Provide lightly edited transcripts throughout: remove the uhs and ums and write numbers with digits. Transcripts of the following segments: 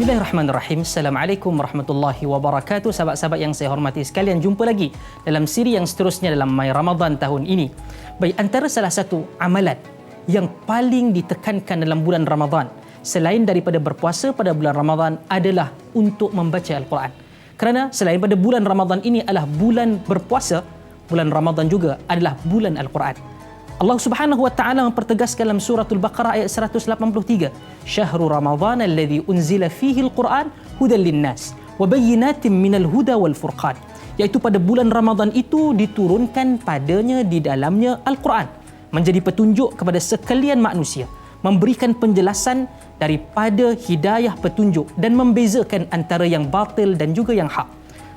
Bismillahirrahmanirrahim. Assalamualaikum warahmatullahi wabarakatuh. Sahabat-sahabat yang saya hormati sekalian, jumpa lagi dalam siri yang seterusnya dalam My Ramadan tahun ini. Baik, antara salah satu amalan yang paling ditekankan dalam bulan Ramadan selain daripada berpuasa pada bulan Ramadan adalah untuk membaca Al-Quran. Kerana selain pada bulan Ramadan ini adalah bulan berpuasa, bulan Ramadan juga adalah bulan Al-Quran. Allah Subhanahu wa taala mempertegaskan dalam suratul Baqarah ayat 183, "Syahrul Ramadhan alladzi unzila fihi al-Quran hudan lin-nas wa bayyinatin minal huda wal furqan." Iaitu pada bulan Ramadan itu diturunkan padanya di dalamnya Al-Quran, menjadi petunjuk kepada sekalian manusia, memberikan penjelasan daripada hidayah petunjuk dan membezakan antara yang batil dan juga yang hak.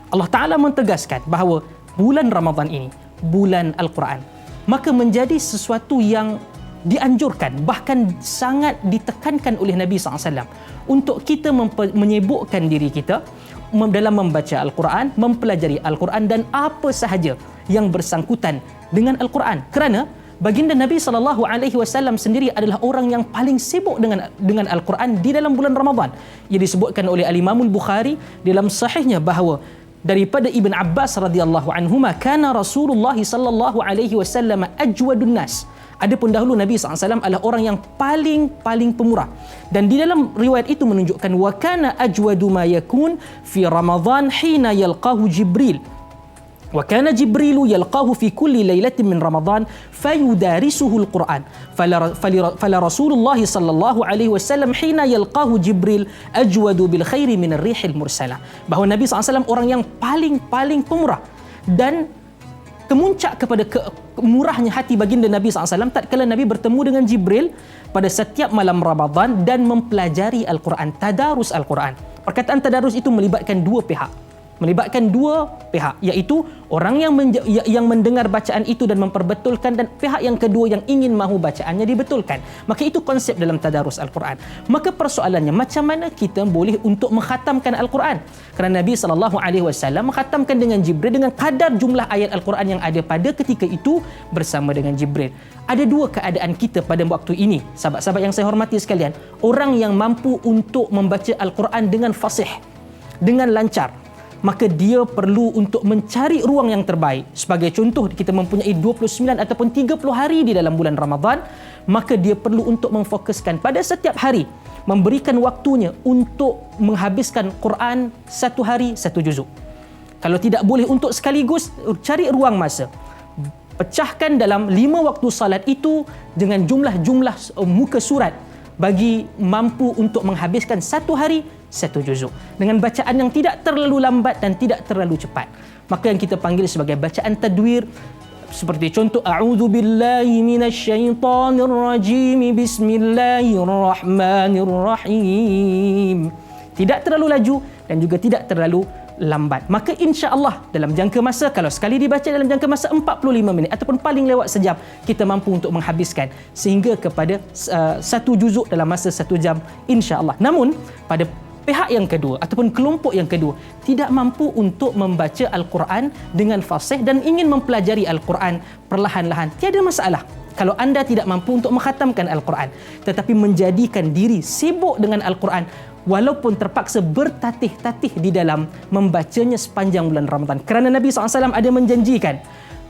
Allah Taala mentegaskan bahawa bulan Ramadan ini bulan Al-Quran, maka menjadi sesuatu yang dianjurkan, bahkan sangat ditekankan oleh Nabi SAW untuk kita menyibukkan diri kita dalam membaca Al-Quran, mempelajari Al-Quran dan apa sahaja yang bersangkutan dengan Al-Quran. Kerana baginda Nabi SAW sendiri adalah orang yang paling sibuk dengan Al-Quran di dalam bulan Ramadan. Ia disebutkan oleh Al-Imamul Bukhari dalam sahihnya bahawa daripada Ibn Abbas radhiyallahu anhuma, kana Rasulullah sallallahu alaihi wasallam ajwadun nas. Adapun dahulu Nabi SAW adalah orang yang paling pemurah. Dan di dalam riwayat itu menunjukkan wa kana ajwadu ma yakun fi Ramadan hina yalqahu Jibril. Wa kana Jibrilu yalqahu fi kulli lailatin min Ramadan fayudarisuhu al-Quran. Fala Rasulullah sallallahu alaihi wasallam hina yalqahu Jibril ajwadu bil khairi min ar-rihil mursalah. Bahawa Nabi SAW orang yang paling pemurah dan kemuncak kepada murahnya hati baginda Nabi SAW tatkala Nabi bertemu dengan Jibril pada setiap malam Ramadan dan mempelajari Al-Quran, tadarus Al-Quran. Perkataan tadarus itu melibatkan dua pihak, iaitu orang yang mendengar bacaan itu dan memperbetulkan, dan pihak yang kedua yang ingin mahu bacaannya dibetulkan. Maka itu konsep dalam tadarus Al-Quran. Maka persoalannya, macam mana kita boleh untuk mengkhatamkan Al-Quran? Kerana Nabi SAW mengkhatamkan dengan Jibril dengan kadar jumlah ayat Al-Quran yang ada pada ketika itu bersama dengan Jibril. Ada dua keadaan kita pada waktu ini, sahabat-sahabat yang saya hormati sekalian. Orang yang mampu untuk membaca Al-Quran dengan fasih, dengan lancar, maka dia perlu untuk mencari ruang yang terbaik. Sebagai contoh, kita mempunyai 29 ataupun 30 hari di dalam bulan Ramadan, maka dia perlu untuk memfokuskan pada setiap hari, memberikan waktunya untuk menghabiskan Quran satu hari satu juzuk. Kalau tidak boleh untuk sekaligus, cari ruang masa. Pecahkan dalam 5 waktu salat itu dengan jumlah muka surat bagi mampu untuk menghabiskan satu hari satu juzuk dengan bacaan yang tidak terlalu lambat dan tidak terlalu cepat. Maka yang kita panggil sebagai bacaan tadwir, seperti contoh a'udzu billahi minasyaitonir rajim bismillahirrahmanirrahim. Tidak terlalu laju dan juga tidak terlalu lambat. Maka insya-Allah dalam jangka masa, kalau sekali dibaca dalam jangka masa 45 minit ataupun paling lewat sejam, kita mampu untuk menghabiskan sehingga kepada satu juzuk dalam masa 1 jam insya-Allah. Namun pada pihak yang kedua ataupun kelompok yang kedua tidak mampu untuk membaca Al-Quran dengan fasih dan ingin mempelajari Al-Quran perlahan-lahan, tiada masalah kalau anda tidak mampu untuk mengkhatamkan Al-Quran, tetapi menjadikan diri sibuk dengan Al-Quran walaupun terpaksa bertatih-tatih di dalam membacanya sepanjang bulan Ramadan. Kerana Nabi SAW ada menjanjikan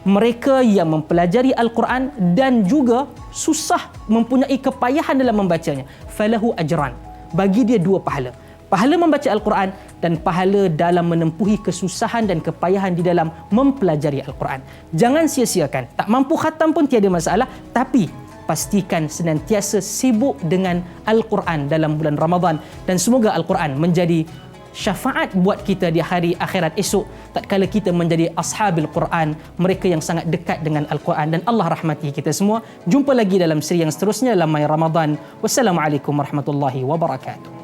mereka yang mempelajari Al-Quran dan juga susah, mempunyai kepayahan dalam membacanya, falahu ajran, bagi dia 2 pahala. Pahala membaca Al-Quran dan pahala dalam menempuhi kesusahan dan kepayahan di dalam mempelajari Al-Quran. Jangan sia-siakan. Tak mampu khatam pun tiada masalah, tapi pastikan senantiasa sibuk dengan Al-Quran dalam bulan Ramadan, dan semoga Al-Quran menjadi syafaat buat kita di hari akhirat esok tatkala kita menjadi ashabil Quran, mereka yang sangat dekat dengan Al-Quran, dan Allah rahmati kita semua. Jumpa lagi dalam siri yang seterusnya dalam My Ramadan. Wassalamualaikum warahmatullahi wabarakatuh.